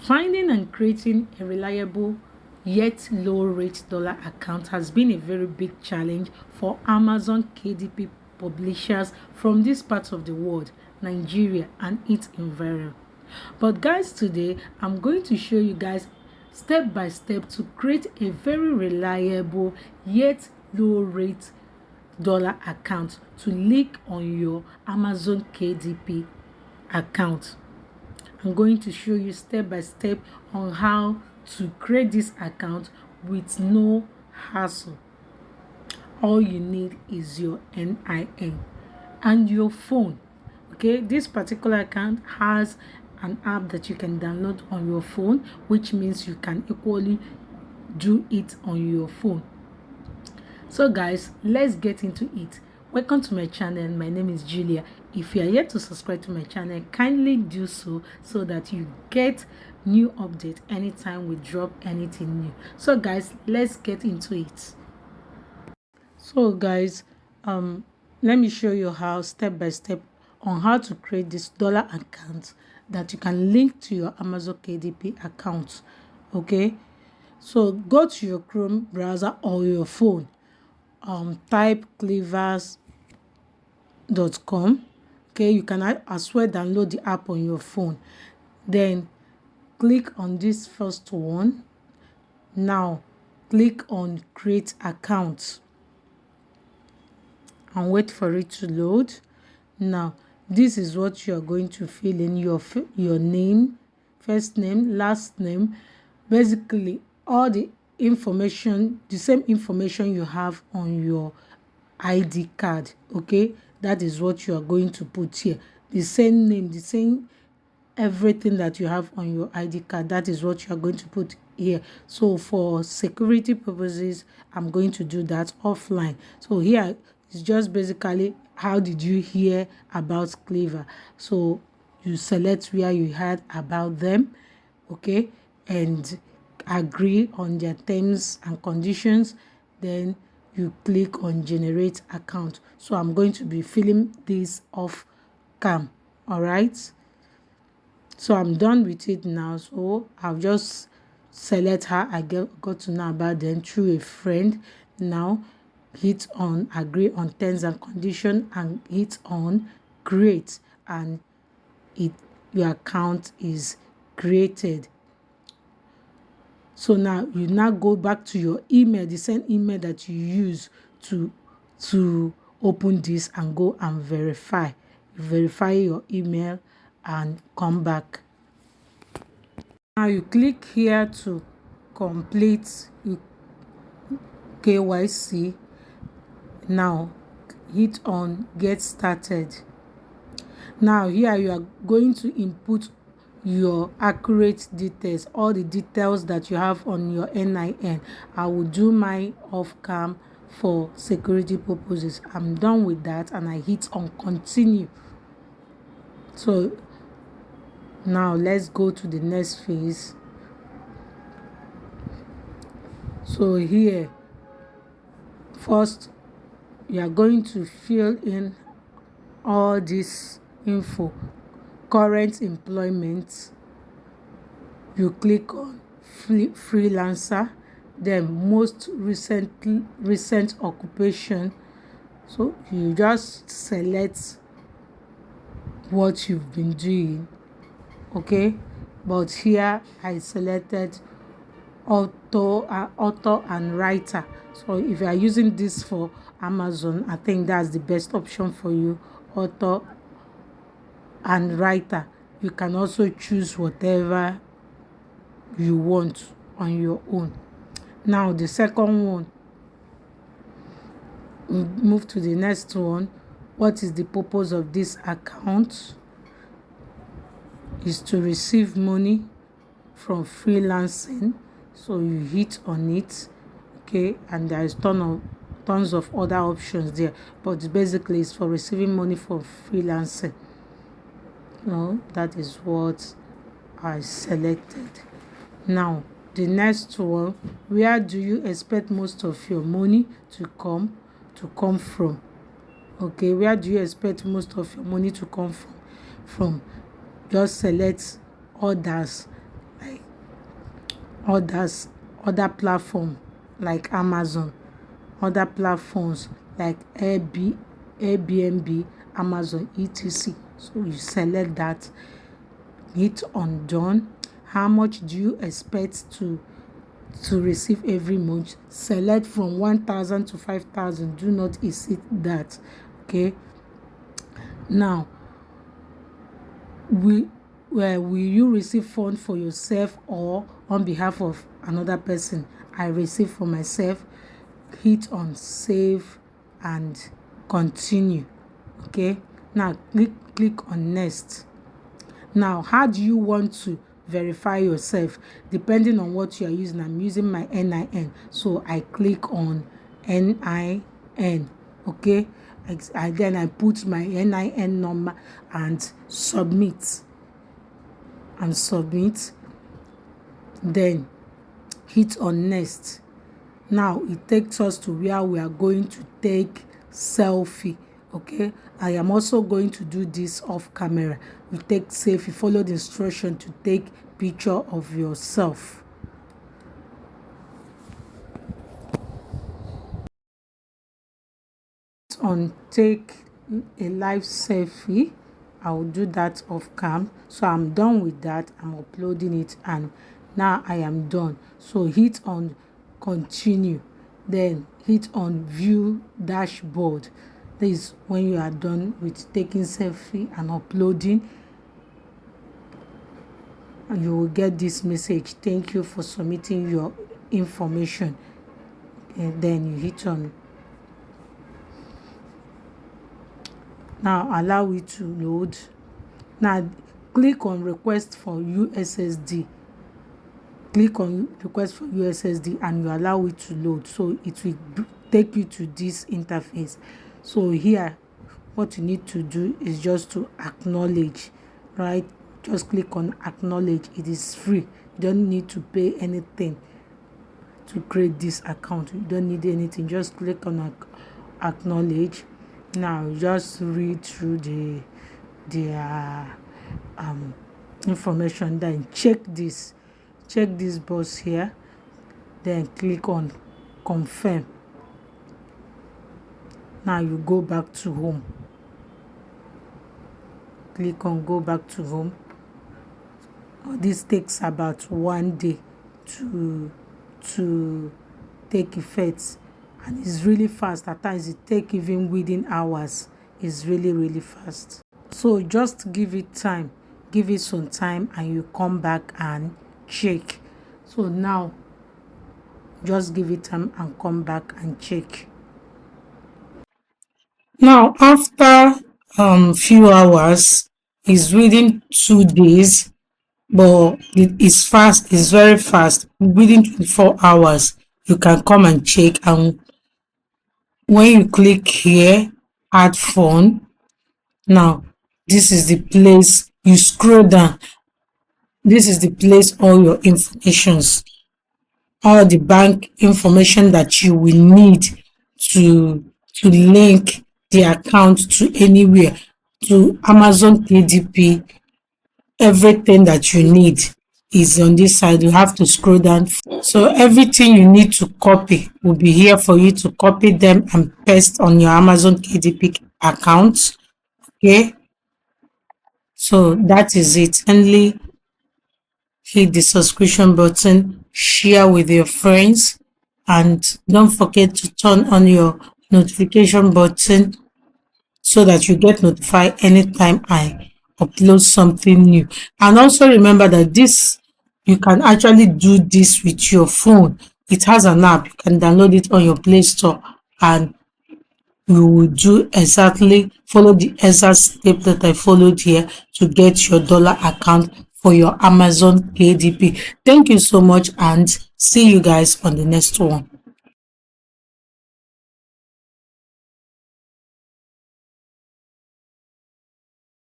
Finding and creating a reliable yet low-rate dollar account has been a very big challenge for Amazon KDP publishers from this part of the world, Nigeria and its environment. But guys, today I'm going to show you guys step by step to create a very reliable yet low-rate dollar account to link on your Amazon KDP account. I'm going to show you step by step on how to create this account with no hassle. All you need is your NIN and your phone. Okay, this particular account has an app that you can download on your phone, which means you can equally do it on your phone. So guys, let's get into it. Welcome to my channel. My name is Julia. If you are yet to subscribe to my channel, kindly do so that you get new update anytime we drop anything new. So guys, let's get into it. So guys, let me show you how step by step on how to create this dollar account that you can link to your Amazon KDP account. Okay, so go to your Chrome browser or your phone, type cleavers.com. okay, you can as well download the app on your phone, then click on this first one. Now click on create account and wait for it to load. Now this is what you are going to fill in: your name, first name, last name, basically all the information, the same information you have on your ID card. Okay, that is what you are going to put here. The same name, the same everything that you have on your ID card, that is what you are going to put here. So for security purposes, I'm going to do that offline. So here is just basically how did you hear about Cleaver. So you select where you heard about them, okay, and agree on their terms and conditions. Then you click on generate account. So I'm going to be filling this off cam. All right, so I'm done with it now. So I'll just select how I got to know about them through a friend. Now hit on agree on terms and condition and hit on create, and your account is created. So now you go back to your email, the same email that you use to open this, and go and verify your email and come back. Now you click here to complete KYC. Now hit on get started. Now here you are going to input your accurate details, all the details that you have on your NIN. I will do my off cam for security purposes. I'm done with that, and I hit on continue. So now let's go to the next phase. So here first you are going to fill in all this info. Current employment, you click on freelancer, then most recent occupation. So you just select what you've been doing, okay, but here I selected author and writer. So if you are using this for Amazon, I think that's the best option for you, author and writer. You can also choose whatever you want on your own. Now the second one, move to the next one. What is the purpose of this account? Is to receive money from freelancing. So you hit on it, okay, and there is tons of other options there, but basically it's for receiving money from freelancing. No, that is what I selected. Now the next one, where do you expect most of your money to come from? Okay, where do you expect most of your money to come from? Just select others, like others, other platform like Amazon, other platforms like Airbnb, Amazon, etc. So you select that, hit on done. How much do you expect to receive every month? Select from 1,000 to 5,000. Do not exceed that. Okay, now will you receive fund for yourself or on behalf of another person? I receive for myself. Hit on save and continue. Okay, now click on next. Now, how do you want to verify yourself? Depending on what you are using, I'm using my NIN, so I click on NIN. Okay, then I put my NIN number and submit. Then hit on next. Now it takes us to where we are going to take selfie. Okay, I am also going to do this off camera. You take selfie, follow the instruction to take picture of yourself. On take a live selfie, I will do that off cam. So I'm done with that. I'm uploading it and now I am done. So hit on continue, then hit on view dashboard. This is when you are done with taking selfie and uploading, and you will get this message: thank you for submitting your information. And then you hit on now allow it to load. Now click on request for USSD. Click on request for USSD and you allow it to load, so it will take you to this interface. So here what you need to do is just to acknowledge, right? Just click on acknowledge. It is free. You don't need to pay anything to create this account. You don't need anything. Just click on acknowledge. Now just read through the information, then check this box here, then click on confirm. Now you go back to home. Click on go back to home. This takes about 1 day to take effect, and it's really fast. At times it take even within hours. It's really fast. So just give it time, give it some time, and you come back and check. So now just give it time and come back and check. Now after few hours, is within 2 days, but it is fast. It's very fast. Within 24 hours you can come and check. And when you click here add phone, now this is the place. You scroll down, this is the place all your informations, all the bank information that you will need to link the account to anywhere, to Amazon KDP. Everything that you need is on this side. You have to scroll down. So everything you need to copy will be here for you to copy them and paste on your Amazon KDP account. Okay, so that is it. Only hit the subscription button, share with your friends, and don't forget to turn on your notification button so that you get notified anytime I upload something new. And also remember that you can actually do this with your phone. It has an app. You can download it on your Play Store, and you will do exactly, follow the exact step that I followed here to get your dollar account for your Amazon KDP. Thank you so much, and see you guys on the next one.